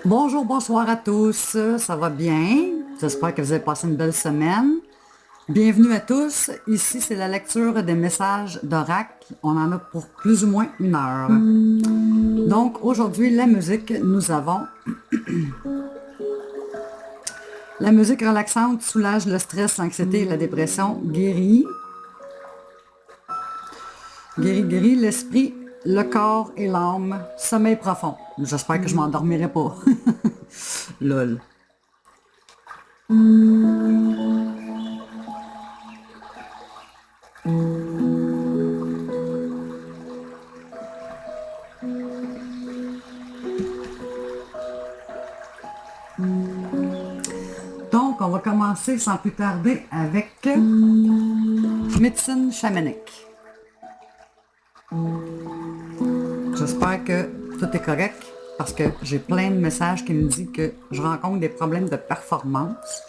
Bonjour, bonsoir à tous. Ça va bien? J'espère que vous avez passé une belle semaine. Bienvenue à tous. Ici, c'est la lecture des messages d'oracle. On en a pour plus ou moins 1 heure. Donc, aujourd'hui, la musique, nous avons la musique relaxante soulage le stress, l'anxiété et la dépression, guérit. Guérit l'esprit, le corps et l'âme, sommeil profond. J'espère que je m'endormirai pas. Lol. Donc, on va commencer sans plus tarder avec médecine chamanique. J'espère que tout est correct parce que j'ai plein de messages qui me disent que je rencontre des problèmes de performance.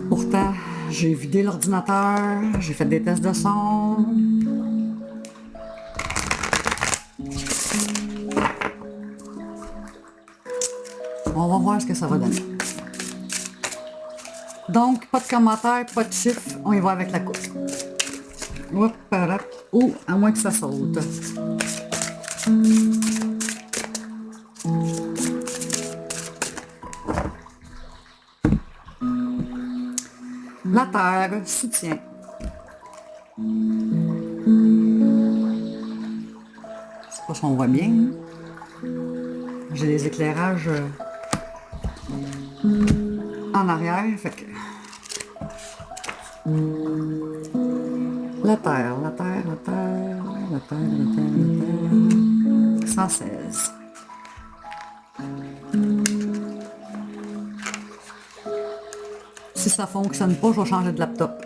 Pourtant, j'ai vidé l'ordinateur, j'ai fait des tests de son. On va voir ce que ça va donner. Donc, pas de commentaires, pas de chiffres, on y va avec la coupe. Ou à moins que ça saute. La terre, soutien. C'est pas si on voit bien. J'ai les éclairages en arrière, fait que... La terre, la terre, la terre, la terre, la terre, la terre. 116. Si ça fonctionne pas, je vais changer de laptop.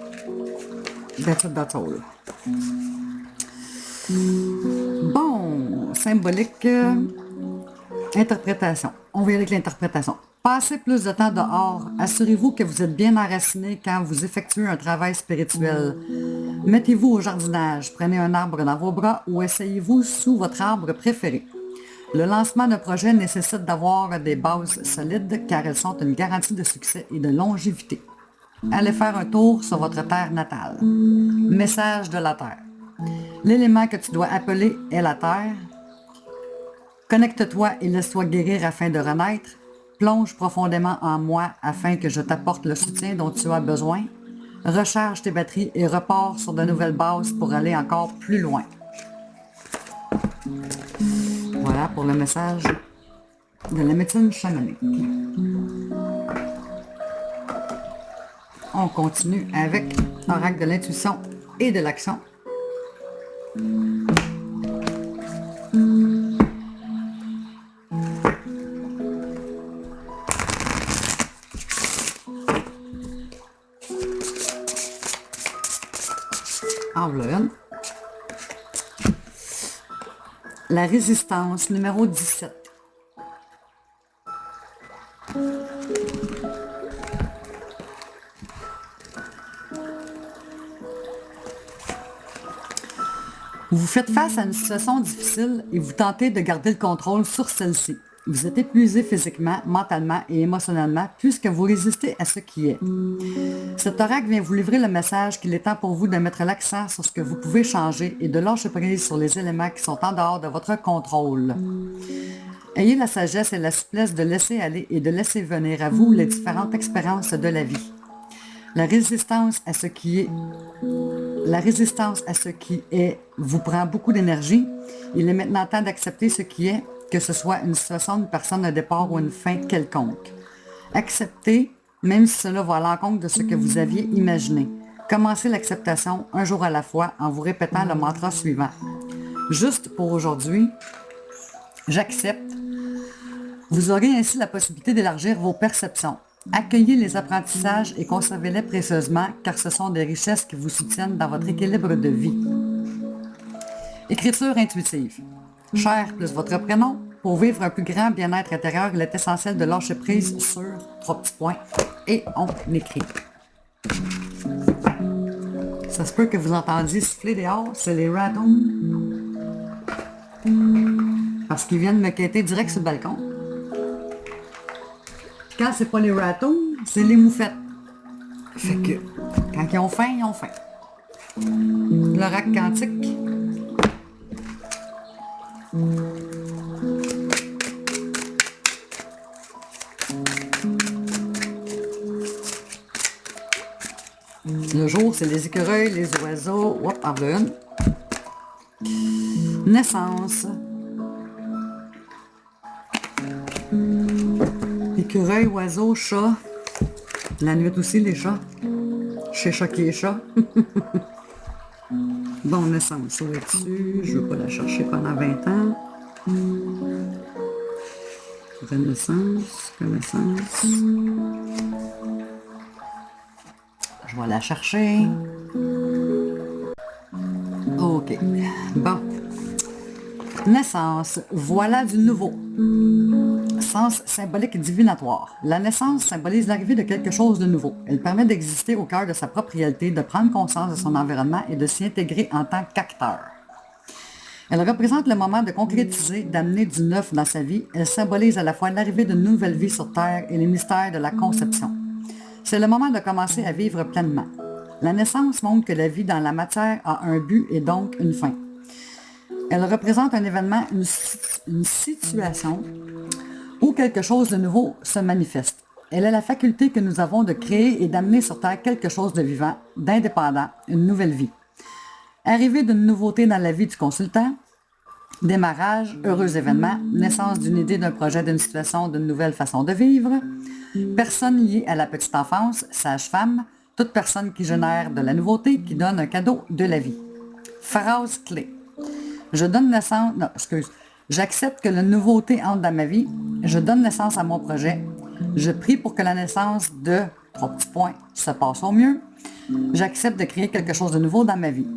That's all. Bon, symbolique, interprétation. On va y aller avec l'interprétation. Passez plus de temps dehors. Assurez-vous que vous êtes bien enraciné quand vous effectuez un travail spirituel. Mettez-vous au jardinage. Prenez un arbre dans vos bras ou asseyez-vous sous votre arbre préféré. Le lancement d'un projet nécessite d'avoir des bases solides car elles sont une garantie de succès et de longévité. Allez faire un tour sur votre terre natale. Message de la terre. L'élément que tu dois appeler est la terre. Connecte-toi et laisse-toi guérir afin de renaître. Plonge profondément en moi afin que je t'apporte le soutien dont tu as besoin. Recharge tes batteries et repars sur de nouvelles bases pour aller encore plus loin. Voilà pour le message de la médecine chamanique. On continue avec oracle de l'intuition et de l'action. En voilà une. La résistance, numéro 17. Vous faites face à une situation difficile et vous tentez de garder le contrôle sur celle-ci. Vous êtes épuisé physiquement, mentalement et émotionnellement puisque vous résistez à ce qui est. Cet oracle vient vous livrer le message qu'il est temps pour vous de mettre l'accent sur ce que vous pouvez changer et de lâcher prise sur les éléments qui sont en dehors de votre contrôle. Ayez la sagesse et la souplesse de laisser aller et de laisser venir à vous les différentes expériences de la vie. La résistance à ce qui est vous prend beaucoup d'énergie. Il est maintenant temps d'accepter ce qui est, que ce soit une situation, une personne, un départ ou une fin quelconque. Acceptez, même si cela va à l'encontre de ce que vous aviez imaginé. Commencez l'acceptation un jour à la fois en vous répétant le mantra suivant. Juste pour aujourd'hui, j'accepte. Vous aurez ainsi la possibilité d'élargir vos perceptions. Accueillez les apprentissages et conservez-les précieusement car ce sont des richesses qui vous soutiennent dans votre équilibre de vie. Écriture intuitive. Cher plus votre prénom, pour vivre un plus grand bien-être intérieur, il est essentiel de lâcher prise sur 3 petits points et on écrit. Ça se peut que vous entendiez siffler dehors, c'est les ratons. parce qu'ils viennent me quêter direct sur le balcon. Quand c'est pas les ratons, c'est les moufettes. Fait que, quand ils ont faim, ils ont faim. L'oracle quantique. Le jour, c'est les écureuils, les oiseaux. Hop, en voilà une. Naissance. Écureuil, oiseau, chat. La nuit aussi, les chats. Chez chat qui est chat. Bon, naissance, où es-tu? Je veux pas la chercher pendant 20 ans. Renaissance, connaissance. Je vais la chercher. OK. Bon. Naissance. Voilà du nouveau. Sens symbolique divinatoire. La naissance symbolise l'arrivée de quelque chose de nouveau. Elle permet d'exister au cœur de sa propre réalité, de prendre conscience de son environnement et de s'y intégrer en tant qu'acteur. Elle représente le moment de concrétiser, d'amener du neuf dans sa vie. Elle symbolise à la fois l'arrivée d'une nouvelle vie sur Terre et les mystères de la conception. C'est le moment de commencer à vivre pleinement. La naissance montre que la vie dans la matière a un but et donc une fin. Elle représente un événement, une situation où quelque chose de nouveau se manifeste. Elle est la faculté que nous avons de créer et d'amener sur Terre quelque chose de vivant, d'indépendant, une nouvelle vie. Arrivée d'une nouveauté dans la vie du consultant, démarrage, heureux événement, naissance d'une idée, d'un projet, d'une situation, d'une nouvelle façon de vivre, personne liée à la petite enfance, sage-femme, toute personne qui génère de la nouveauté, qui donne un cadeau de la vie. Phrase clé. Je donne naissance... Non, excuse. J'accepte que la nouveauté entre dans ma vie. Je donne naissance à mon projet. Je prie pour que la naissance de... 3 petits points se passe au mieux. J'accepte de créer quelque chose de nouveau dans ma vie.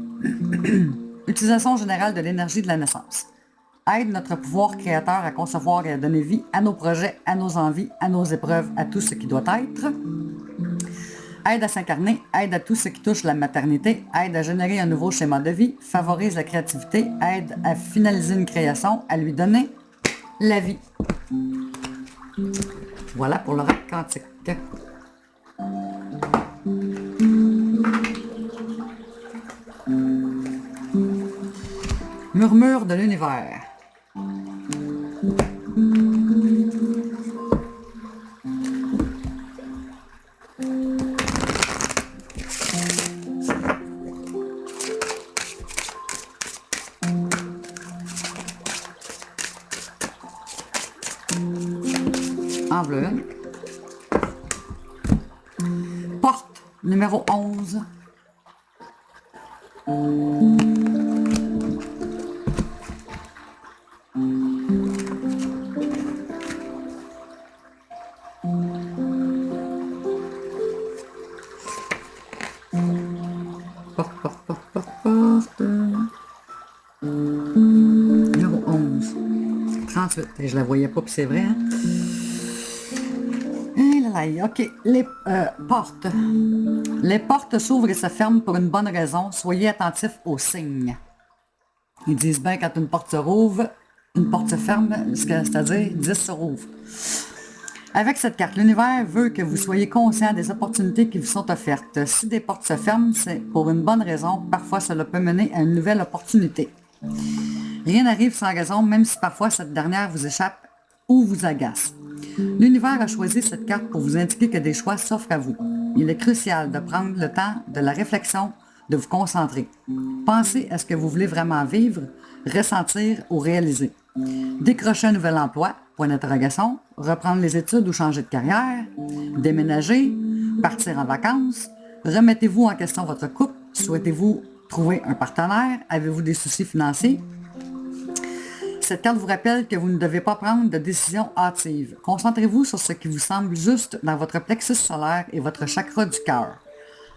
Utilisation générale de l'énergie de la naissance. Aide notre pouvoir créateur à concevoir et à donner vie à nos projets, à nos envies, à nos épreuves, à tout ce qui doit être. Aide à s'incarner, aide à tout ce qui touche la maternité, aide à générer un nouveau schéma de vie, favorise la créativité, aide à finaliser une création, à lui donner la vie. Voilà pour l'oracle quantique. Murmure de l'univers. En voilà une. Porte numéro 11. Porte. Numéro 11. 38. Et je la voyais pas, puis c'est vrai, hein? OK. Les portes. Les portes s'ouvrent et se ferment pour une bonne raison. Soyez attentifs aux signes. Ils disent bien quand une porte se rouvre, une porte se ferme, c'est-à-dire 10 se rouvrent. Avec cette carte, l'univers veut que vous soyez conscient des opportunités qui vous sont offertes. Si des portes se ferment, c'est pour une bonne raison. Parfois, cela peut mener à une nouvelle opportunité. Rien n'arrive sans raison, même si parfois cette dernière vous échappe ou vous agace. L'univers a choisi cette carte pour vous indiquer que des choix s'offrent à vous. Il est crucial de prendre le temps de la réflexion, de vous concentrer. Pensez à ce que vous voulez vraiment vivre, ressentir ou réaliser. Décrocher un nouvel emploi, point d'interrogation, reprendre les études ou changer de carrière, déménager, partir en vacances, remettez-vous en question votre couple, souhaitez-vous trouver un partenaire, avez-vous des soucis financiers? Cette carte vous rappelle que vous ne devez pas prendre de décisions hâtives. Concentrez-vous sur ce qui vous semble juste dans votre plexus solaire et votre chakra du cœur.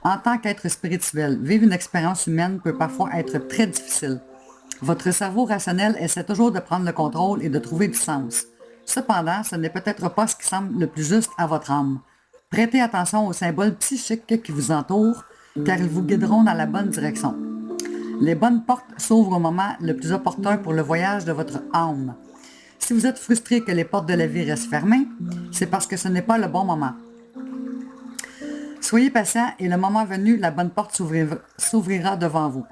En tant qu'être spirituel, vivre une expérience humaine peut parfois être très difficile. Votre cerveau rationnel essaie toujours de prendre le contrôle et de trouver du sens. Cependant, ce n'est peut-être pas ce qui semble le plus juste à votre âme. Prêtez attention aux symboles psychiques qui vous entourent, car ils vous guideront dans la bonne direction. Les bonnes portes s'ouvrent au moment le plus opportun pour le voyage de votre âme. Si vous êtes frustré que les portes de la vie restent fermées, c'est parce que ce n'est pas le bon moment. Soyez patient et le moment venu, la bonne porte s'ouvrira devant vous.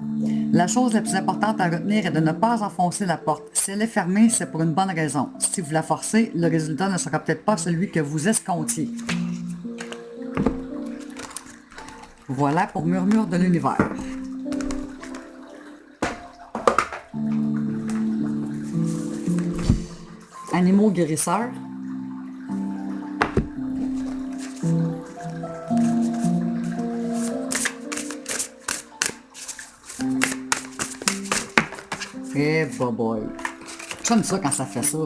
La chose la plus importante à retenir est de ne pas enfoncer la porte. Si elle est fermée, c'est pour une bonne raison. Si vous la forcez, le résultat ne sera peut-être pas celui que vous escomptiez. Voilà pour Murmure de l'univers. Animaux guérisseurs. Eh, boy. J'aime ça quand ça fait ça.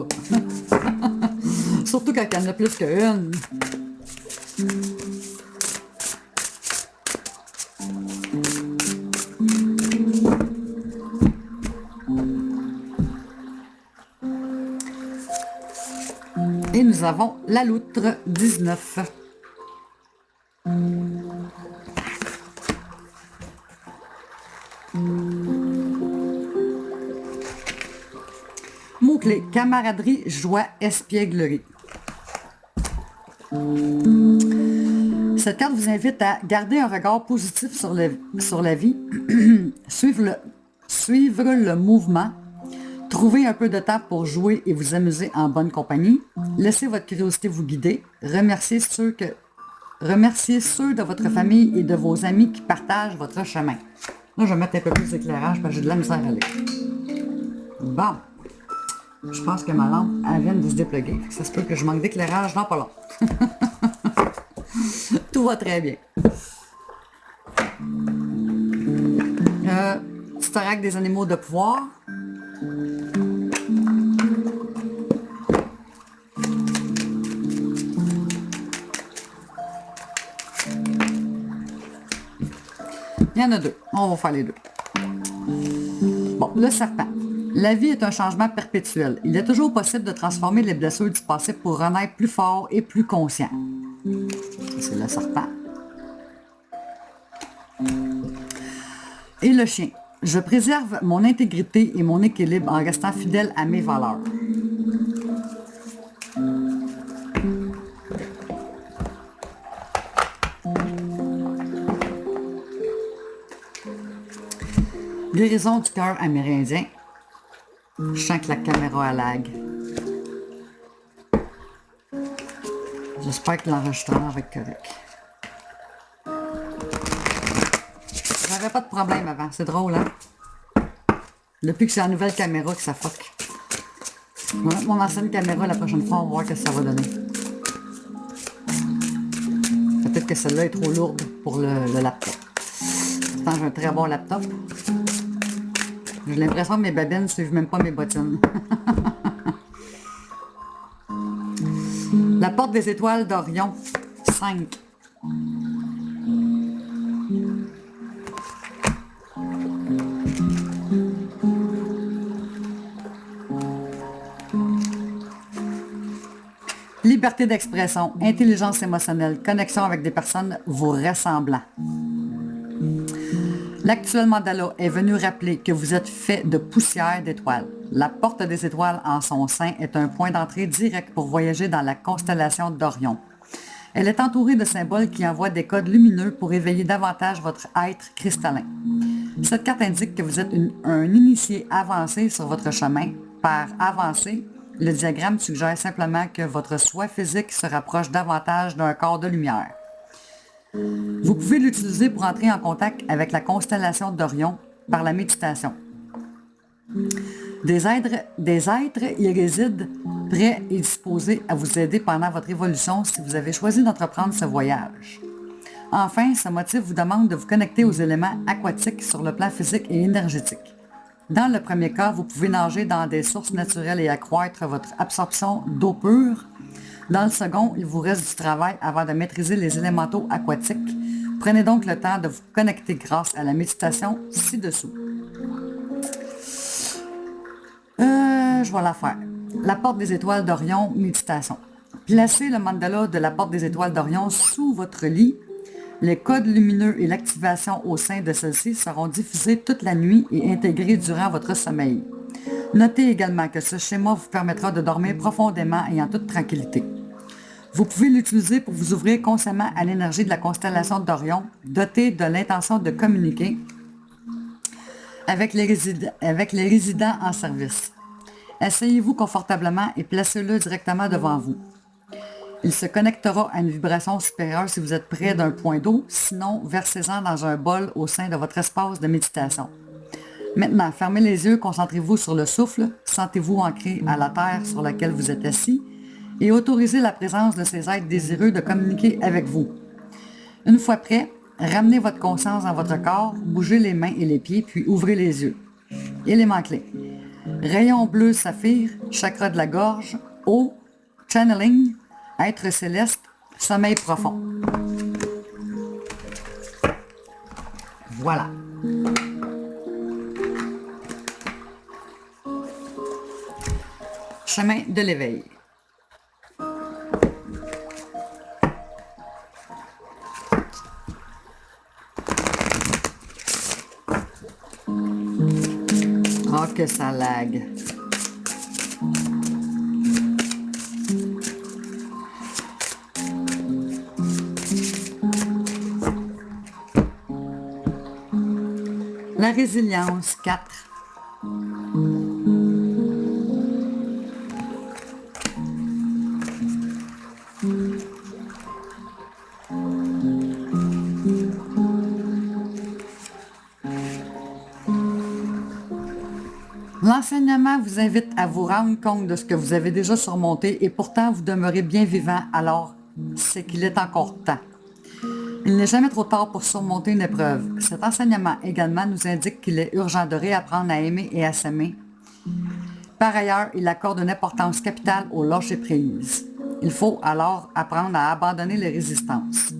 Surtout quand il y en a plus qu'une. Et nous avons la loutre 19. Mots-clés, camaraderie, joie, espièglerie. Cette carte vous invite à garder un regard positif sur la vie, suivre le mouvement, trouver un peu de temps pour jouer et vous amuser en bonne compagnie, laissez votre curiosité vous guider, remerciez ceux de votre famille et de vos amis qui partagent votre chemin. Là, je vais mettre un peu plus d'éclairage parce que j'ai de la misère à lire. Bon. Je pense que ma lampe, elle vient de se dépluguer. Ça se peut que je manque d'éclairage dans pas long. Tout va très bien. Storac des animaux de pouvoir. Il y en a deux. On va faire les deux. Bon, le serpent. La vie est un changement perpétuel. Il est toujours possible de transformer les blessures du passé pour renaître plus fort et plus conscient. C'est le serpent. Et le chien. Je préserve mon intégrité et mon équilibre en restant fidèle à mes valeurs. Guérison du cœur amérindien. Je sens que la caméra a lag. J'espère que l'enregistrement va être correct. J'avais pas de problème avant, c'est drôle, hein? Depuis que c'est la nouvelle caméra que ça fuck. Je vais mettre mon ancienne caméra la prochaine fois, on va voir ce que ça va donner. Peut-être que celle-là est trop lourde pour le laptop. Pourtant, j'ai un très bon laptop. J'ai l'impression que mes babines ne suivent même pas mes bottines. La porte des étoiles d'Orion, 5. Liberté d'expression, intelligence émotionnelle, connexion avec des personnes vous ressemblant. L'actuel mandala est venu rappeler que vous êtes fait de poussière d'étoiles. La porte des étoiles en son sein est un point d'entrée direct pour voyager dans la constellation d'Orion. Elle est entourée de symboles qui envoient des codes lumineux pour éveiller davantage votre être cristallin. Cette carte indique que vous êtes un initié avancé sur votre chemin. Par avancé, le diagramme suggère simplement que votre soi physique se rapproche davantage d'un corps de lumière. Vous pouvez l'utiliser pour entrer en contact avec la constellation d'Orion par la méditation. Des êtres y résident, prêts et disposés à vous aider pendant votre évolution si vous avez choisi d'entreprendre ce voyage. Enfin, ce motif vous demande de vous connecter aux éléments aquatiques sur le plan physique et énergétique. Dans le premier cas, vous pouvez nager dans des sources naturelles et accroître votre absorption d'eau pure. Dans le second, il vous reste du travail avant de maîtriser les élémentaux aquatiques. Prenez donc le temps de vous connecter grâce à la méditation ci-dessous. Je vais la faire. La porte des étoiles d'Orion, méditation. Placez le mandala de la porte des étoiles d'Orion sous votre lit. Les codes lumineux et l'activation au sein de celle-ci seront diffusés toute la nuit et intégrés durant votre sommeil. Notez également que ce schéma vous permettra de dormir profondément et en toute tranquillité. Vous pouvez l'utiliser pour vous ouvrir consciemment à l'énergie de la constellation d'Orion, dotée de l'intention de communiquer avec les résidents en service. Asseyez-vous confortablement et placez-le directement devant vous. Il se connectera à une vibration supérieure si vous êtes près d'un point d'eau, sinon versez-en dans un bol au sein de votre espace de méditation. Maintenant, fermez les yeux, concentrez-vous sur le souffle, sentez-vous ancré à la terre sur laquelle vous êtes assis et autorisez la présence de ces êtres désireux de communiquer avec vous. Une fois prêt, ramenez votre conscience dans votre corps, bougez les mains et les pieds, puis ouvrez les yeux. Éléments clés. Rayon bleu saphir, chakra de la gorge, eau, channeling, être céleste, sommeil profond. Voilà. Chemin de l'éveil. Oh, que ça lag. La résilience 4. L'enseignement vous invite à vous rendre compte de ce que vous avez déjà surmonté et pourtant vous demeurez bien vivant, alors c'est qu'il est encore temps. Il n'est jamais trop tard pour surmonter une épreuve. Cet enseignement également nous indique qu'il est urgent de réapprendre à aimer et à s'aimer. Par ailleurs, il accorde une importance capitale au lâcher-prise. Il faut alors apprendre à abandonner les résistances.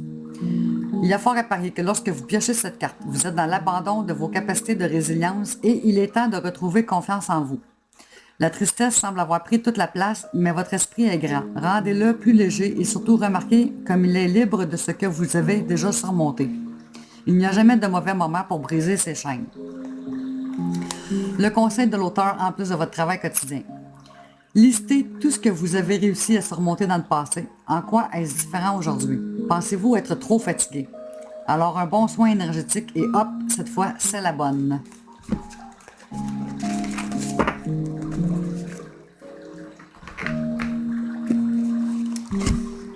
Il y a fort à parier que lorsque vous piochez cette carte, vous êtes dans l'abandon de vos capacités de résilience et il est temps de retrouver confiance en vous. La tristesse semble avoir pris toute la place, mais votre esprit est grand. Rendez-le plus léger et surtout remarquez comme il est libre de ce que vous avez déjà surmonté. Il n'y a jamais de mauvais moment pour briser ces chaînes. Le conseil de l'auteur en plus de votre travail quotidien. Listez tout ce que vous avez réussi à surmonter dans le passé. En quoi est-ce différent aujourd'hui? Pensez-vous être trop fatigué? Alors un bon soin énergétique et hop, cette fois, c'est la bonne.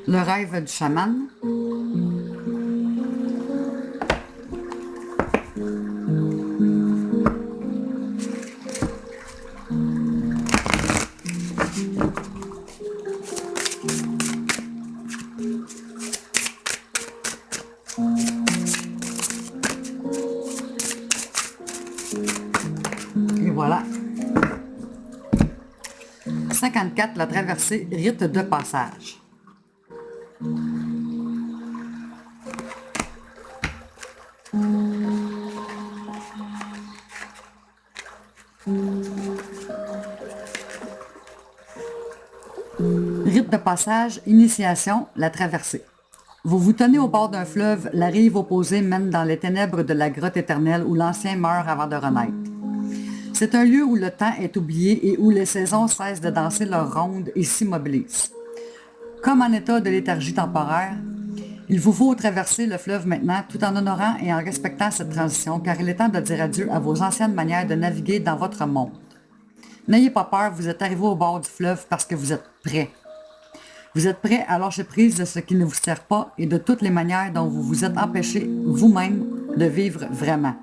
Le rêve du chaman. Et voilà. 54, la traversée, rite de passage. Rite de passage, initiation, la traversée. Vous vous tenez au bord d'un fleuve, la rive opposée mène dans les ténèbres de la grotte éternelle où l'ancien meurt avant de renaître. C'est un lieu où le temps est oublié et où les saisons cessent de danser leur ronde et s'immobilisent. Comme en état de léthargie temporaire, il vous faut traverser le fleuve maintenant tout en honorant et en respectant cette transition car il est temps de dire adieu à vos anciennes manières de naviguer dans votre monde. N'ayez pas peur, vous êtes arrivé au bord du fleuve parce que vous êtes prêt. Vous êtes prêt à lâcher prise de ce qui ne vous sert pas et de toutes les manières dont vous vous êtes empêché vous-même de vivre vraiment.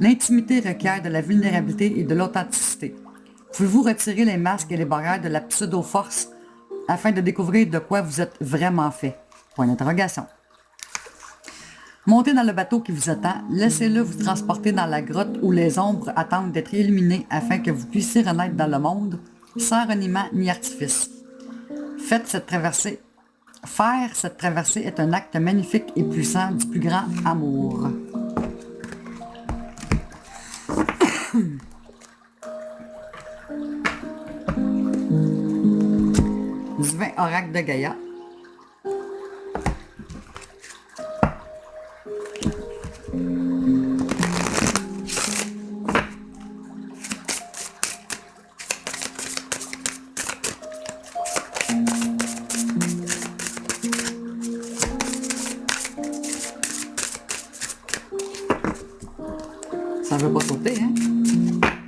L'intimité requiert de la vulnérabilité et de l'authenticité. Pouvez-vous retirer les masques et les barrières de la pseudo-force afin de découvrir de quoi vous êtes vraiment fait? Point d'interrogation. Montez dans le bateau qui vous attend, laissez-le vous transporter dans la grotte où les ombres attendent d'être illuminées afin que vous puissiez renaître dans le monde sans reniement ni artifice. Faire cette traversée est un acte magnifique et puissant du plus grand amour. Divin oracle de Gaïa. je vais pas sauter, hein?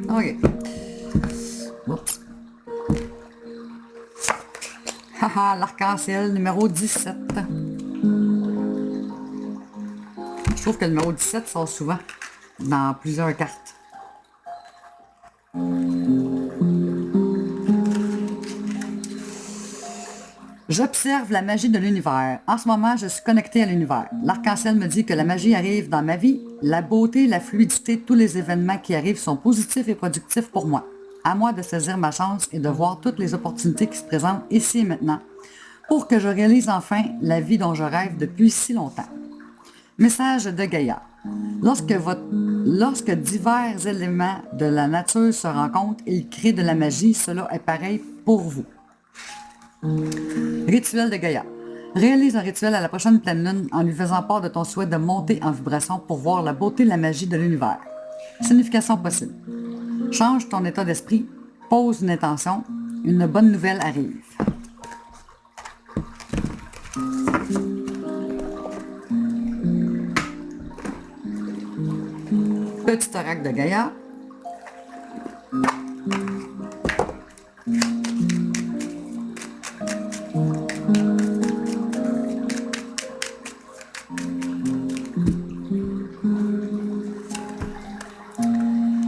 OK. Oups. Haha, l'arc-en-ciel numéro 17. Je trouve que le numéro 17 sort souvent dans plusieurs cartes. J'observe la magie de l'univers. En ce moment, je suis connecté à l'univers. L'arc-en-ciel me dit que la magie arrive dans ma vie. La beauté, la fluidité, tous les événements qui arrivent sont positifs et productifs pour moi. À moi de saisir ma chance et de voir toutes les opportunités qui se présentent ici et maintenant pour que je réalise enfin la vie dont je rêve depuis si longtemps. Message de Gaïa. Lorsque divers éléments de la nature se rencontrent, ils créent de la magie. Cela est pareil pour vous. Rituel de Gaïa. Réalise un rituel à la prochaine pleine lune en lui faisant part de ton souhait de monter en vibration pour voir la beauté et la magie de l'univers. Signification possible. Change ton état d'esprit, pose une intention, une bonne nouvelle arrive. Petit oracle de Gaïa.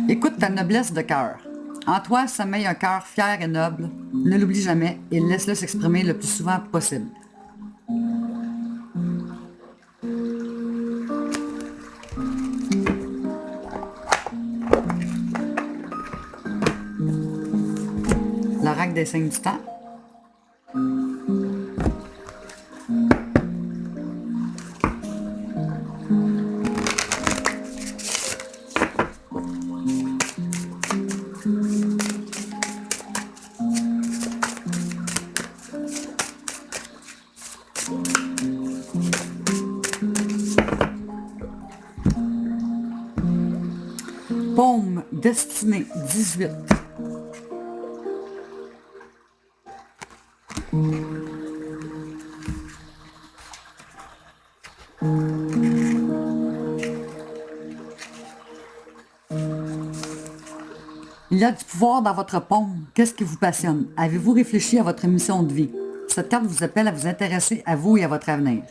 Écoute ta noblesse de cœur. En toi sommeille un cœur fier et noble. Ne l'oublie jamais et laisse-le s'exprimer le plus souvent possible. L'oracle des signes du temps. Paume destinée 18. Il y a du pouvoir dans votre paume. Qu'est-ce qui vous passionne? Avez-vous réfléchi à votre mission de vie? Cette carte vous appelle à vous intéresser à vous et à votre avenir.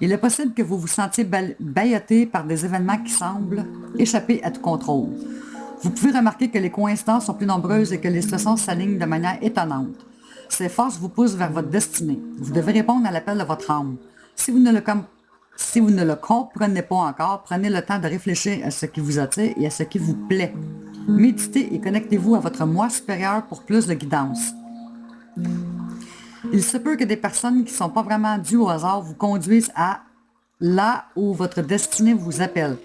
Il est possible que vous vous sentiez bâilloté par des événements qui semblent échapper à tout contrôle. Vous pouvez remarquer que les coïncidences sont plus nombreuses et que les situations s'alignent de manière étonnante. Ces forces vous poussent vers votre destinée. Vous devez répondre à l'appel de votre âme. Si vous ne le comprenez pas encore, prenez le temps de réfléchir à ce qui vous attire et à ce qui vous plaît. Méditez et connectez-vous à votre moi supérieur pour plus de guidance. Il se peut que des personnes qui ne sont pas vraiment dues au hasard vous conduisent à là où votre destinée vous appelle.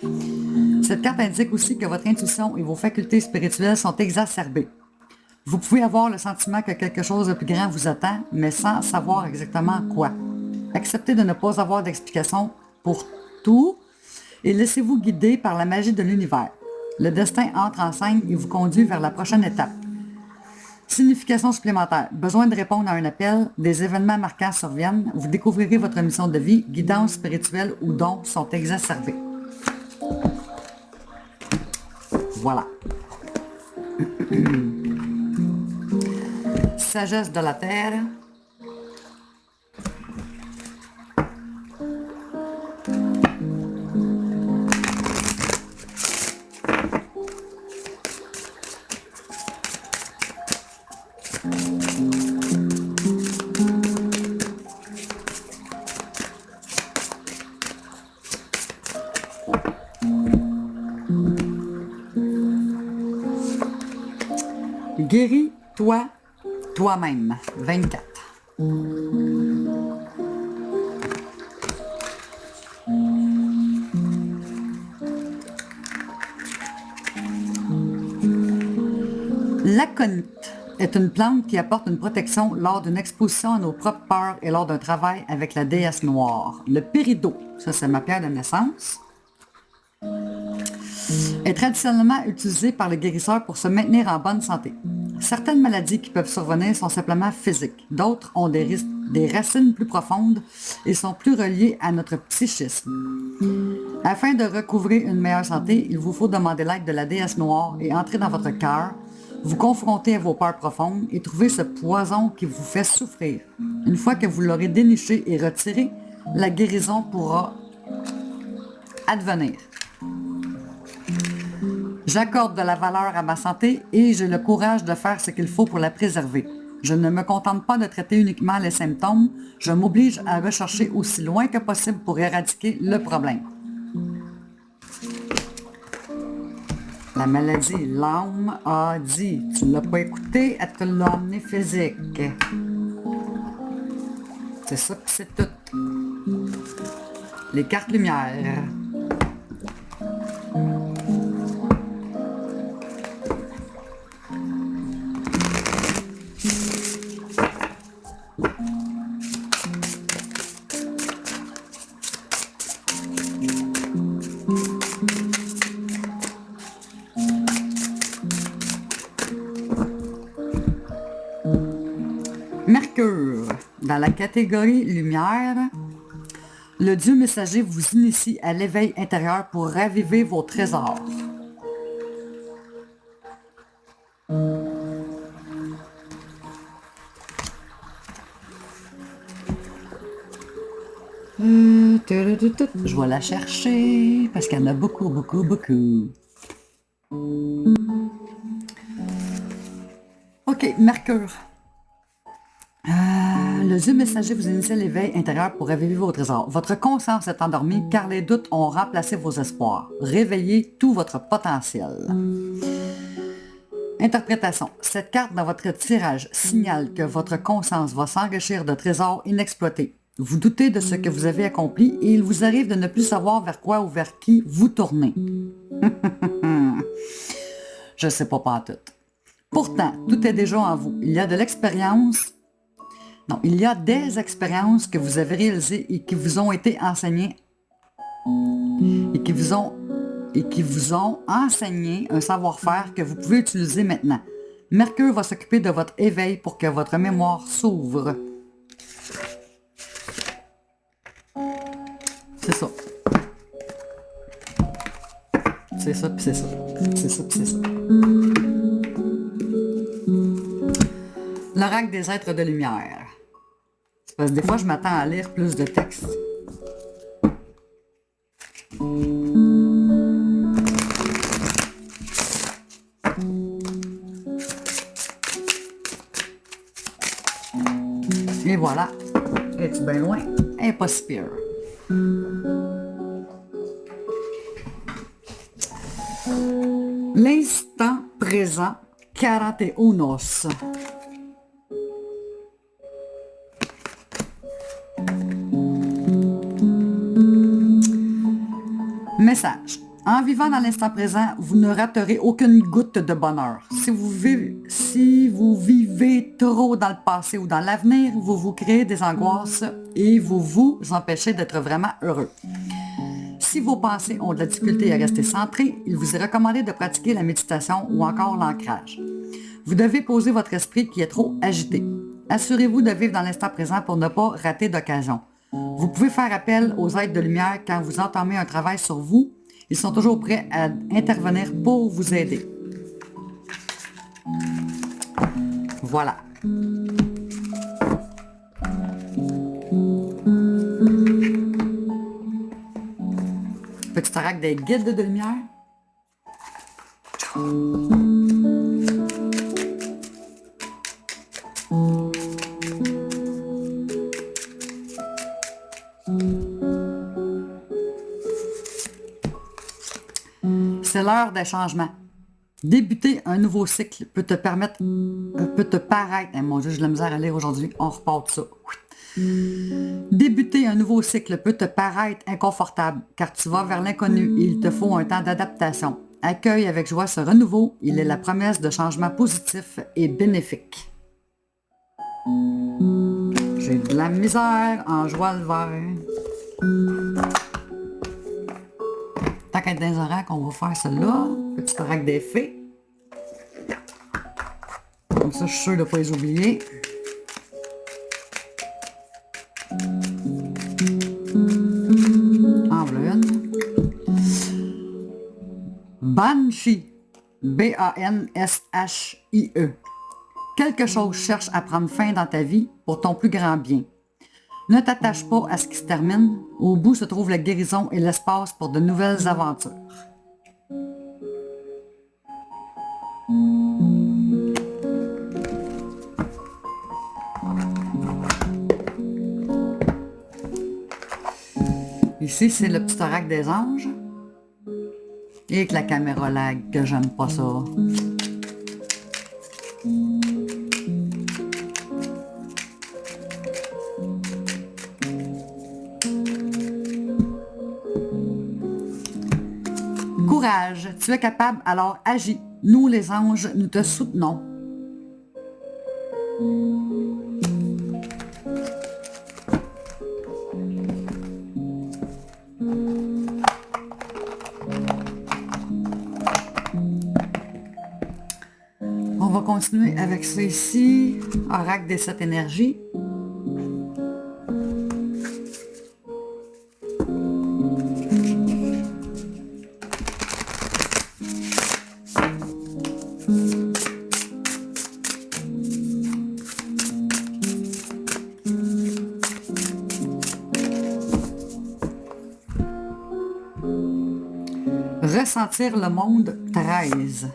Cette carte indique aussi que votre intuition et vos facultés spirituelles sont exacerbées. Vous pouvez avoir le sentiment que quelque chose de plus grand vous attend, mais sans savoir exactement quoi. Acceptez de ne pas avoir d'explication pour tout et laissez-vous guider par la magie de l'univers. Le destin entre en scène et vous conduit vers la prochaine étape. Signification supplémentaire. Besoin de répondre à un appel, des événements marquants surviennent, vous découvrirez votre mission de vie, guidance spirituelle ou dons sont exacerbés. Voilà. Sagesse de la Terre. Guéris-toi toi-même. 24. L'aconite est une plante qui apporte une protection lors d'une exposition à nos propres peurs et lors d'un travail avec la déesse noire. Le péridot, ça c'est ma pierre de naissance, est traditionnellement utilisé par les guérisseurs pour se maintenir en bonne santé. Certaines maladies qui peuvent survenir sont simplement physiques. D'autres ont des racines plus profondes et sont plus reliées à notre psychisme. Afin de recouvrer une meilleure santé, il vous faut demander l'aide de la déesse noire et entrer dans votre cœur, vous confronter à vos peurs profondes et trouver ce poison qui vous fait souffrir. Une fois que vous l'aurez déniché et retiré, la guérison pourra advenir. J'accorde de la valeur à ma santé et j'ai le courage de faire ce qu'il faut pour la préserver. Je ne me contente pas de traiter uniquement les symptômes, je m'oblige à rechercher aussi loin que possible pour éradiquer le problème. La maladie, l'âme a dit. Tu ne l'as pas écouté, elle te l'a amené physique. C'est ça, puis c'est tout. Les cartes lumière. Mercure, dans la catégorie lumière, le Dieu messager vous initie à l'éveil intérieur pour raviver vos trésors. Je vais la chercher parce qu'il y en a beaucoup, beaucoup, beaucoup. Ok, Mercure. Le Dieu messager vous initie à l'éveil intérieur pour réveiller vos trésors. Votre conscience est endormie car les doutes ont remplacé vos espoirs. Réveillez tout votre potentiel. Interprétation. Cette carte dans votre tirage signale que votre conscience va s'enrichir de trésors inexploités. Vous doutez de ce que vous avez accompli et il vous arrive de ne plus savoir vers quoi ou vers qui vous tournez. Je sais pas pantoute. Pourtant, tout est déjà en vous. Il y a de l'expérience. Non, il y a des expériences que vous avez réalisées et qui vous ont été enseignées et qui vous ont enseigné un savoir-faire que vous pouvez utiliser maintenant. Mercure va s'occuper de votre éveil pour que votre mémoire s'ouvre. C'est ça. C'est ça, puis c'est ça. C'est ça, puis c'est ça. L'oracle des êtres de lumière. C'est parce que des fois, je m'attends à lire plus de textes. Et voilà. Es-tu bien loin? Elle n'est pas si pire. L'instant présent, 41. Message. En vivant dans l'instant présent, vous ne raterez aucune goutte de bonheur. Si vous vivez trop dans le passé ou dans l'avenir, vous vous créez des angoisses et vous vous empêchez d'être vraiment heureux. Si vos pensées ont de la difficulté à rester centrées, il vous est recommandé de pratiquer la méditation ou encore l'ancrage. Vous devez poser votre esprit qui est trop agité. Assurez-vous de vivre dans l'instant présent pour ne pas rater d'occasion. Vous pouvez faire appel aux êtres de lumière quand vous entamez un travail sur vous. Ils sont toujours prêts à intervenir pour vous aider. Voilà. Petit oracle des guides de lumière. C'est l'heure des changements. Débuter un nouveau cycle peut te paraître, mon Dieu, j'ai de la misère à lire aujourd'hui, on repart de ça. Débuter un nouveau cycle peut te paraître inconfortable car tu vas vers l'inconnu et il te faut un temps d'adaptation. Accueille avec joie ce renouveau, il est la promesse de changements positifs et bénéfiques. J'ai de la misère en joie le vert. Tant qu'être dans les oracles, on va faire cela. Petit oracle des fées. Comme ça, je suis sûre de ne pas les oublier. En voilà une. Banshee. B-A-N-S-H-I-E. Quelque chose cherche à prendre fin dans ta vie pour ton plus grand bien. Ne t'attache pas à ce qui se termine. Au bout se trouve la guérison et l'espace pour de nouvelles aventures. Ici, c'est le petit oracle des anges. Et avec la caméra lag, que j'aime pas ça. Courage, tu es capable, alors agis. Nous, les anges, nous te soutenons. On va continuer avec ça ici. Oracle des 7 énergies. Ressentir le monde 13.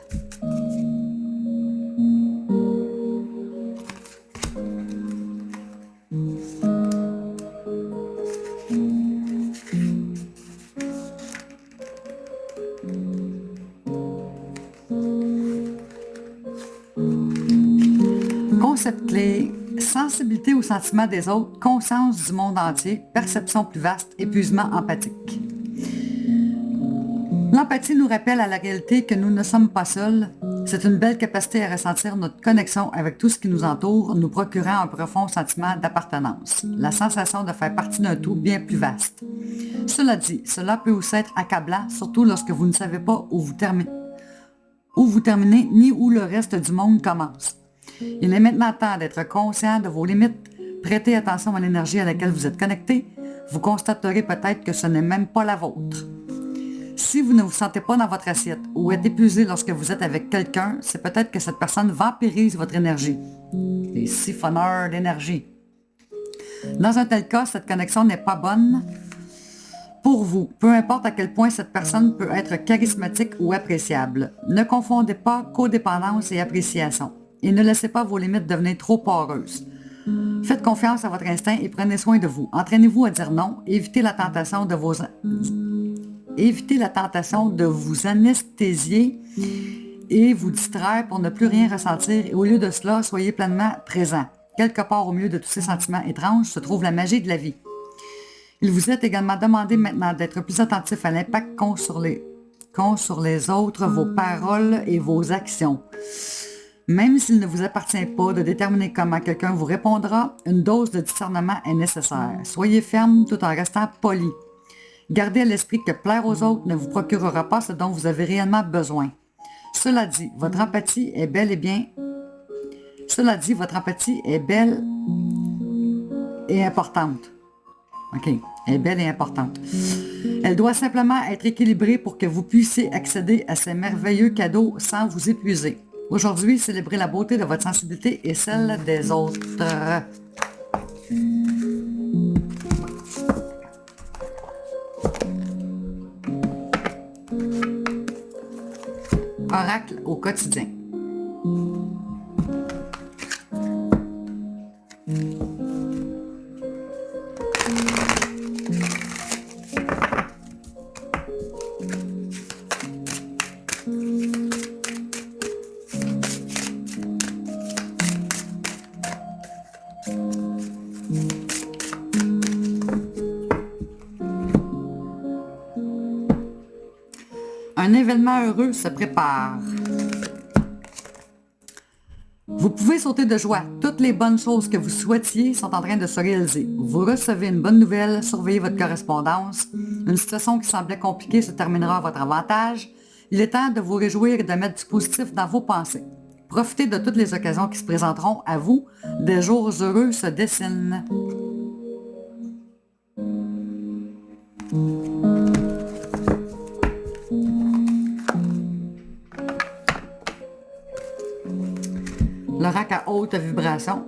Concept clé, sensibilité aux sentiments des autres, conscience du monde entier, perception plus vaste, épuisement empathique. L'empathie nous rappelle à la réalité que nous ne sommes pas seuls. C'est une belle capacité à ressentir notre connexion avec tout ce qui nous entoure, nous procurant un profond sentiment d'appartenance, la sensation de faire partie d'un tout bien plus vaste. Cela dit, cela peut aussi être accablant, surtout lorsque vous ne savez pas où vous terminez ni où le reste du monde commence. Il est maintenant temps d'être conscient de vos limites, prêtez attention à l'énergie à laquelle vous êtes connecté, vous constaterez peut-être que ce n'est même pas la vôtre. Si vous ne vous sentez pas dans votre assiette ou êtes épuisé lorsque vous êtes avec quelqu'un, c'est peut-être que cette personne vampirise votre énergie. Les siphonneurs d'énergie. Dans un tel cas, cette connexion n'est pas bonne pour vous, peu importe à quel point cette personne peut être charismatique ou appréciable. Ne confondez pas codépendance et appréciation. Et ne laissez pas vos limites devenir trop poreuses. Faites confiance à votre instinct et prenez soin de vous. Entraînez-vous à dire non. Évitez la tentation de vous anesthésier et vous distraire pour ne plus rien ressentir. Et au lieu de cela, soyez pleinement présent. Quelque part au milieu de tous ces sentiments étranges se trouve la magie de la vie. Il vous est également demandé maintenant d'être plus attentif à l'impact qu'ont sur les autres, vos paroles et vos actions. Même s'il ne vous appartient pas de déterminer comment quelqu'un vous répondra, une dose de discernement est nécessaire. Soyez ferme tout en restant poli. Gardez à l'esprit que plaire aux autres ne vous procurera pas ce dont vous avez réellement besoin. Cela dit, votre empathie est belle et importante. OK, elle est belle et importante. Elle doit simplement être équilibrée pour que vous puissiez accéder à ces merveilleux cadeaux sans vous épuiser. Aujourd'hui, célébrez la beauté de votre sensibilité et celle des autres. Oracle au quotidien. Un événement heureux se prépare. Vous pouvez sauter de joie. Toutes les bonnes choses que vous souhaitiez sont en train de se réaliser. Vous recevez une bonne nouvelle, surveillez votre correspondance. Une situation qui semblait compliquée se terminera à votre avantage. Il est temps de vous réjouir et de mettre du positif dans vos pensées. Profitez de toutes les occasions qui se présenteront à vous. Des jours heureux se dessinent. L'oracle à haute vibration.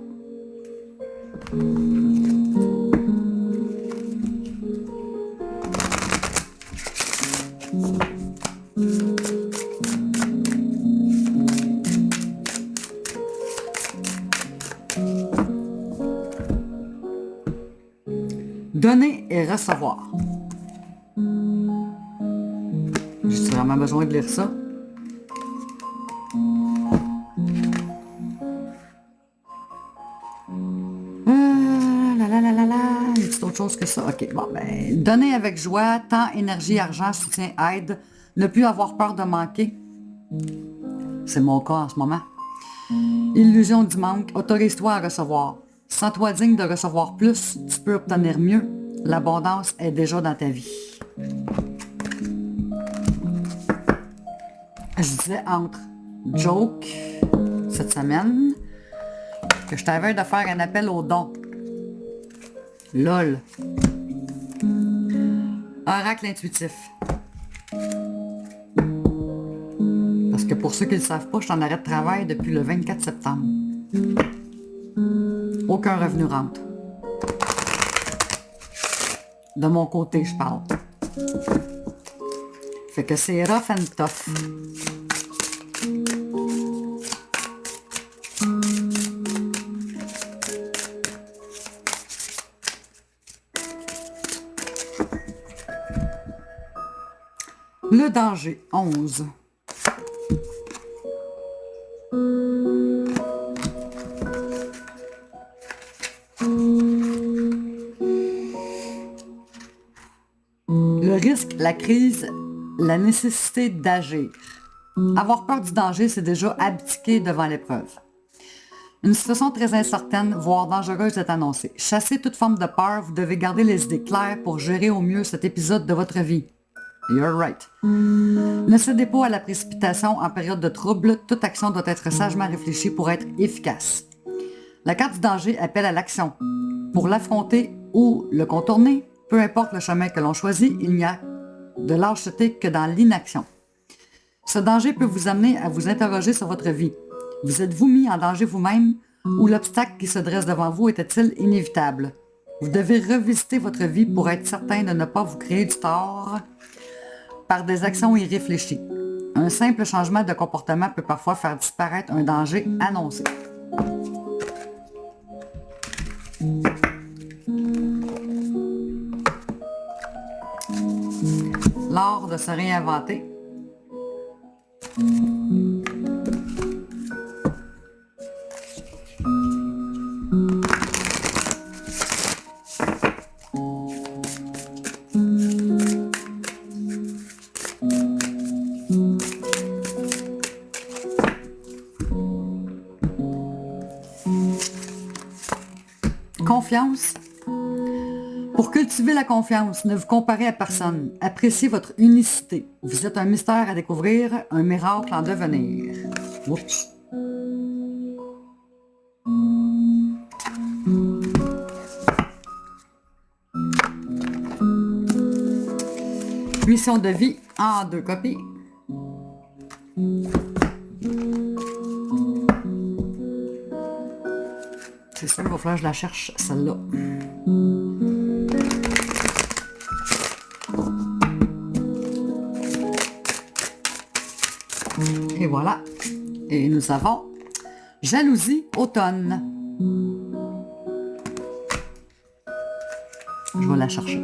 Donner et recevoir. J'ai vraiment besoin de lire ça. Y a-t-il autre chose que ça? OK, bon, ben, donner avec joie, temps, énergie, argent, soutien, aide, ne plus avoir peur de manquer. C'est mon cas en ce moment. Illusion du manque, autorise-toi à recevoir. Sens-toi digne de recevoir plus, tu peux obtenir mieux. L'abondance est déjà dans ta vie. Je disais entre joke cette semaine que je t'avais de faire un appel aux dons. LOL. Oracle intuitif. Parce que pour ceux qui ne le savent pas, je suis en arrêt de travail depuis le 24 septembre. Aucun revenu rentre. De mon côté, je parle. Fait que c'est rough and tough. Le danger, 11. Le risque, la crise, la nécessité d'agir. Avoir peur du danger, c'est déjà abdiquer devant l'épreuve. Une situation très incertaine, voire dangereuse est annoncée. Chassez toute forme de peur, vous devez garder les idées claires pour gérer au mieux cet épisode de votre vie. You're right. Ne cédez pas à la précipitation en période de trouble. Toute action doit être sagement réfléchie pour être efficace. La carte du danger appelle à l'action. Pour l'affronter ou le contourner, peu importe le chemin que l'on choisit, il n'y a de lâcheté que dans l'inaction. Ce danger peut vous amener à vous interroger sur votre vie. Vous êtes-vous mis en danger vous-même ou l'obstacle qui se dresse devant vous était-il inévitable? Vous devez revisiter votre vie pour être certain de ne pas vous créer du tort par des actions irréfléchies. Un simple changement de comportement peut parfois faire disparaître un danger annoncé. L'art de se réinventer. Confiance. Pour cultiver la confiance, ne vous comparez à personne. Appréciez votre unicité. Vous êtes un mystère à découvrir, un miracle en devenir. Oups. Mission de vie en 2 copies. C'est ça, il va falloir que je la cherche, celle-là. Et voilà. Et nous avons jalousie automne. Je vais la chercher.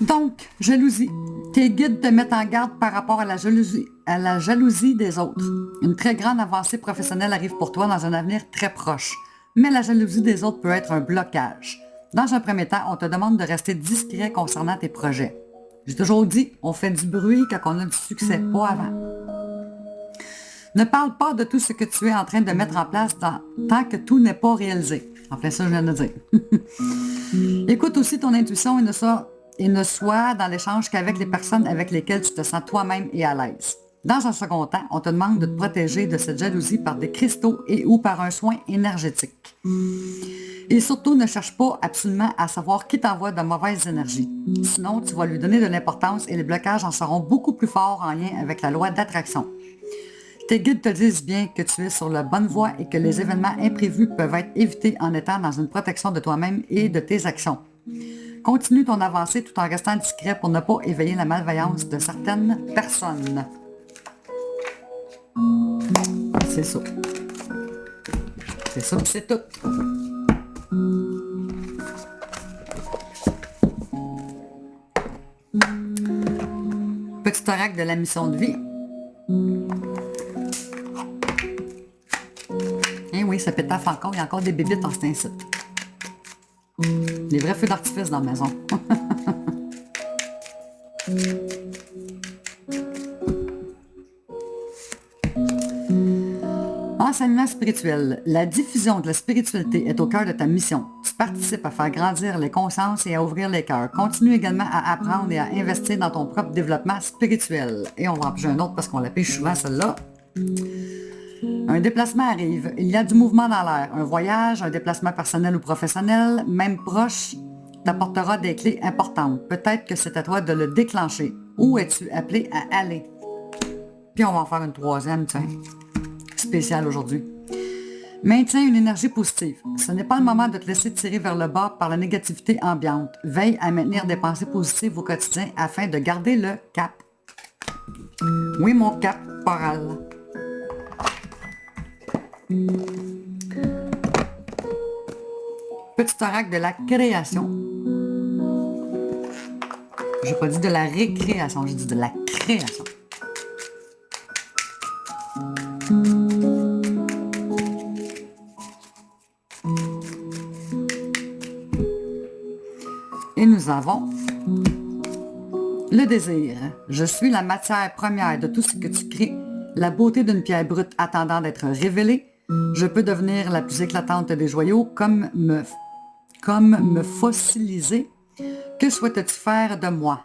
Donc, jalousie. Tes guides te mettent en garde par rapport à la jalousie des autres. Une très grande avancée professionnelle arrive pour toi dans un avenir très proche. Mais la jalousie des autres peut être un blocage. Dans un premier temps, on te demande de rester discret concernant tes projets. J'ai toujours dit, on fait du bruit quand on a du succès, pas avant. Ne parle pas de tout ce que tu es en train de mettre en place tant que tout n'est pas réalisé. Enfin, ça, je viens de dire. Écoute aussi ton intuition et ne sois dans l'échange qu'avec les personnes avec lesquelles tu te sens toi-même et à l'aise. Dans un second temps, on te demande de te protéger de cette jalousie par des cristaux et ou par un soin énergétique. Et surtout, ne cherche pas absolument à savoir qui t'envoie de mauvaises énergies. Sinon, tu vas lui donner de l'importance et les blocages en seront beaucoup plus forts en lien avec la loi d'attraction. Tes guides te disent bien que tu es sur la bonne voie et que les événements imprévus peuvent être évités en étant dans une protection de toi-même et de tes actions. Continue ton avancée tout en restant discret pour ne pas éveiller la malveillance de certaines personnes. C'est ça. C'est ça, c'est tout. Petit oracle de la mission de vie. Eh oui, ça pétaffe encore. Il y a encore des bébites en cet incite. Des vrais feux d'artifice dans la maison. Enseignement spirituel. La diffusion de la spiritualité est au cœur de ta mission. Tu participes à faire grandir les consciences et à ouvrir les cœurs. Continue également à apprendre et à investir dans ton propre développement spirituel. Et on va en piger un autre parce qu'on la pige souvent celle-là. Un déplacement arrive. Il y a du mouvement dans l'air. Un voyage, un déplacement personnel ou professionnel, même proche, t'apportera des clés importantes. Peut-être que c'est à toi de le déclencher. Où es-tu appelé à aller? Puis on va en faire une troisième, tiens. Spéciale aujourd'hui. Maintiens une énergie positive. Ce n'est pas le moment de te laisser tirer vers le bas par la négativité ambiante. Veille à maintenir des pensées positives au quotidien afin de garder le cap. Oui, mon caporal. Petit oracle de la création. J'ai pas dit de la récréation, j'ai dit de la création. Et nous avons le désir. Je suis la matière première de tout ce que tu crées, la beauté d'une pierre brute attendant d'être révélée. Je peux devenir la plus éclatante des joyaux, comme me fossiliser. Que souhaites-tu faire de moi?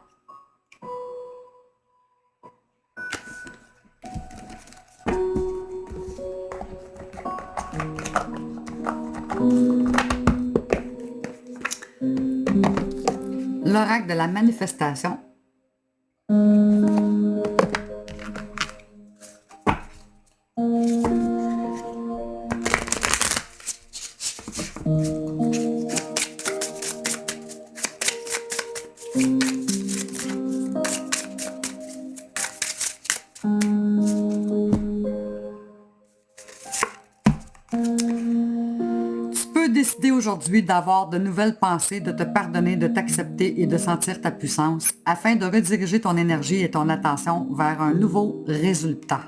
L'oracle de la manifestation. Décider aujourd'hui d'avoir de nouvelles pensées, de te pardonner, de t'accepter et de sentir ta puissance afin de rediriger ton énergie et ton attention vers un nouveau résultat.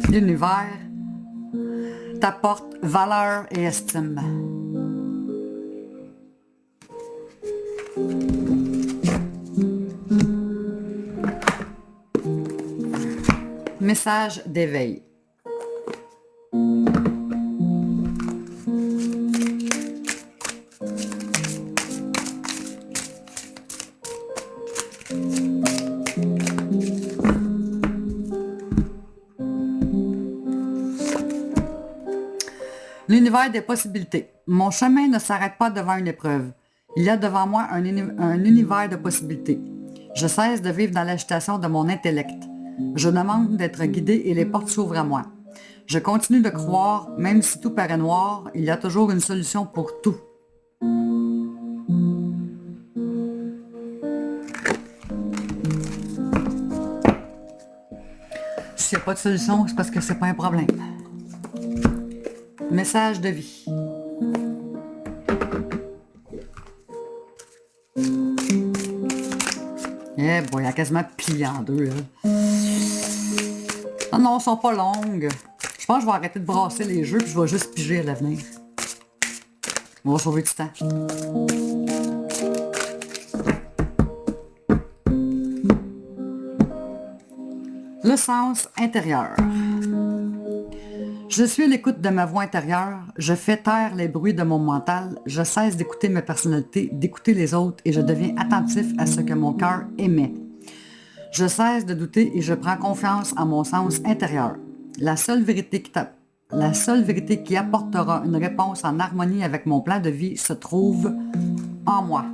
L'univers t'apporte valeur et estime. Message d'éveil. L'univers des possibilités. Mon chemin ne s'arrête pas devant une épreuve. Il y a devant moi un univers de possibilités. Je cesse de vivre dans l'agitation de mon intellect. Je demande d'être guidé et les portes s'ouvrent à moi. Je continue de croire, même si tout paraît noir, il y a toujours une solution pour tout. S'il n'y a pas de solution, c'est parce que c'est pas un problème. Message de vie. Eh boy, il a quasiment plié en deux. Ah non, elles sont pas longues. Je pense que je vais arrêter de brasser les jeux puis je vais juste piger à l'avenir. On va sauver du temps. Le sens intérieur. Je suis à l'écoute de ma voix intérieure, je fais taire les bruits de mon mental, je cesse d'écouter ma personnalité, d'écouter les autres et je deviens attentif à ce que mon cœur émet. Je cesse de douter et je prends confiance en mon sens intérieur. La seule vérité qui apportera une réponse en harmonie avec mon plan de vie se trouve en moi.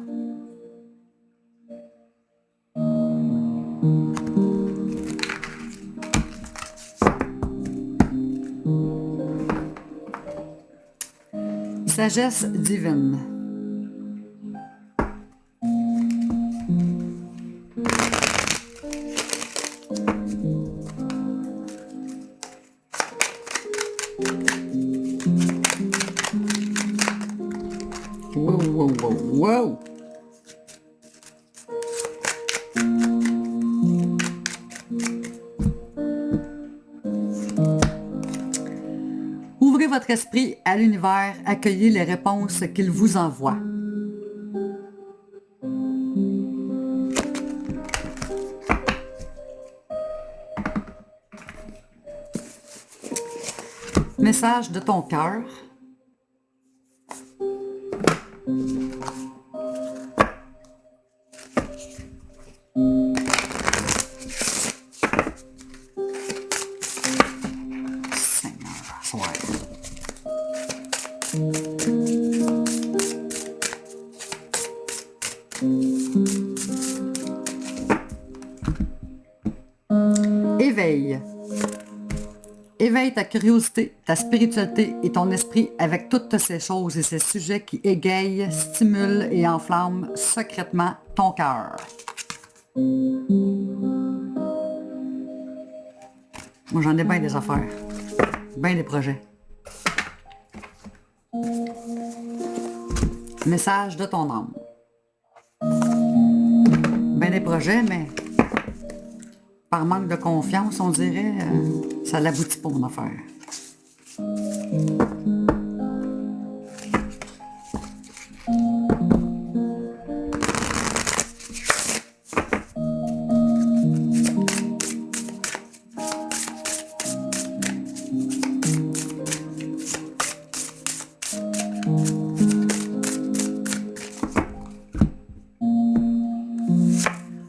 Sagesse divine. Wow! Ouvrez votre esprit à l'univers, accueillez les réponses qu'il vous envoie. Message de ton cœur. Éveille. Éveille ta curiosité, ta spiritualité et ton esprit avec toutes ces choses et ces sujets qui égayent, stimulent et enflamment secrètement ton cœur. Moi, j'en ai bien des affaires, bien des projets. Message de ton âme. Ben des projets, mais par manque de confiance, on dirait, ça n'aboutit pas mon affaire.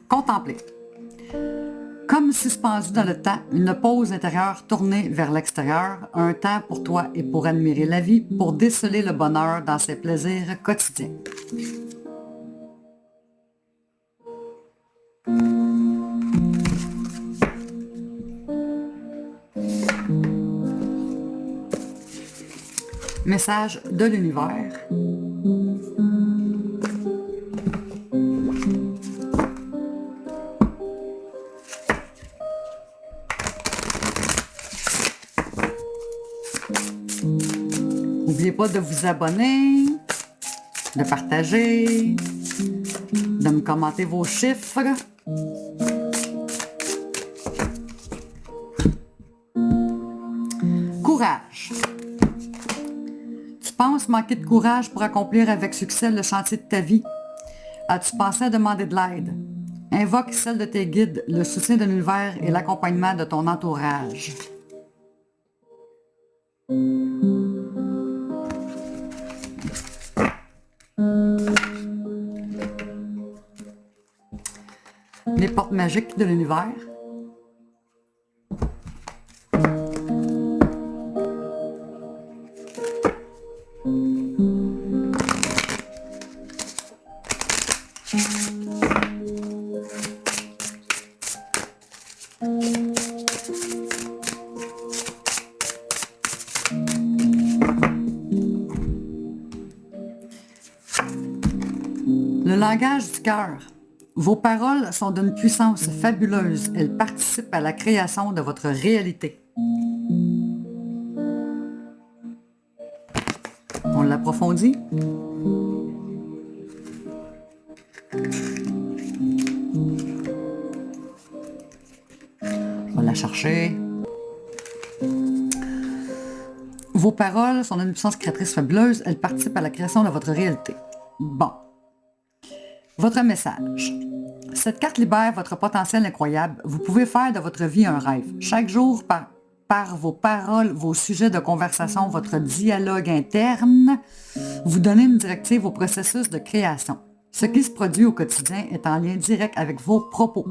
Contempler. Comme suspendu dans le temps, une pause intérieure tournée vers l'extérieur, un temps pour toi et pour admirer la vie, pour déceler le bonheur dans ses plaisirs quotidiens. Message de l'univers. N'oubliez pas de vous abonner, de partager, de me commenter vos chiffres. Courage. Tu penses manquer de courage pour accomplir avec succès le chantier de ta vie? As-tu pensé à demander de l'aide? Invoque celle de tes guides, le soutien de l'univers et l'accompagnement de ton entourage. Les portes magiques de l'univers. Le langage du cœur. Vos paroles sont d'une puissance fabuleuse. Elles participent à la création de votre réalité. On l'approfondit. Je vais la chercher. Vos paroles sont d'une puissance créatrice fabuleuse. Elles participent à la création de votre réalité. Bon. Votre message. Cette carte libère votre potentiel incroyable. Vous pouvez faire de votre vie un rêve. Chaque jour, par vos paroles, vos sujets de conversation, votre dialogue interne, vous donnez une directive au processus de création. Ce qui se produit au quotidien est en lien direct avec vos propos.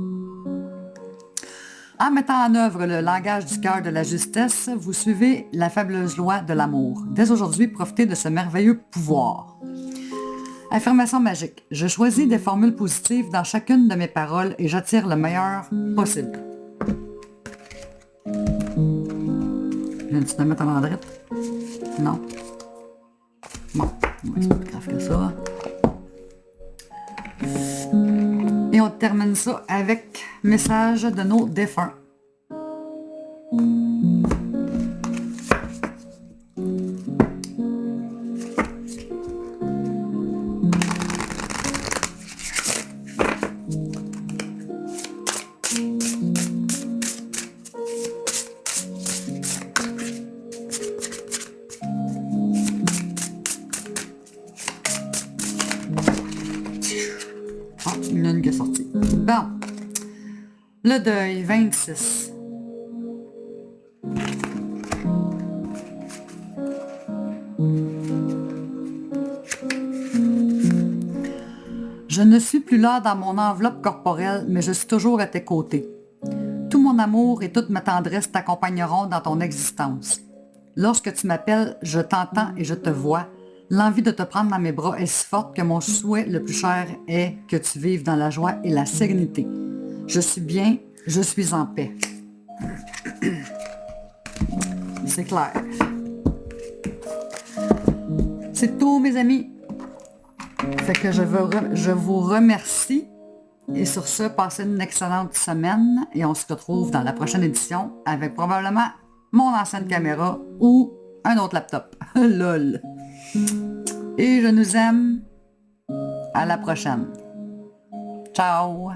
En mettant en œuvre le langage du cœur de la justesse, vous suivez la fabuleuse loi de l'amour. Dès aujourd'hui, profitez de ce merveilleux pouvoir. Affirmation magique. Je choisis des formules positives dans chacune de mes paroles et j'attire le meilleur possible. Viens-tu te mettre en endrette? Non. Bon, c'est pas plus grave que ça. Et on termine ça avec message de nos défunts. Ah, il y en a une qui est sortie. Bon. Le deuil, 26. Je ne suis plus là dans mon enveloppe corporelle, mais je suis toujours à tes côtés. Tout mon amour et toute ma tendresse t'accompagneront dans ton existence. Lorsque tu m'appelles, je t'entends et je te vois. L'envie de te prendre dans mes bras est si forte que mon souhait le plus cher est que tu vives dans la joie et la sérénité. Je suis bien, je suis en paix. C'est clair. C'est tout, mes amis. Fait que je vous remercie. Et sur ce, passez une excellente semaine. Et on se retrouve dans la prochaine édition avec probablement mon ancienne caméra ou un autre laptop. Lol. Et je nous aime. À la prochaine. Ciao.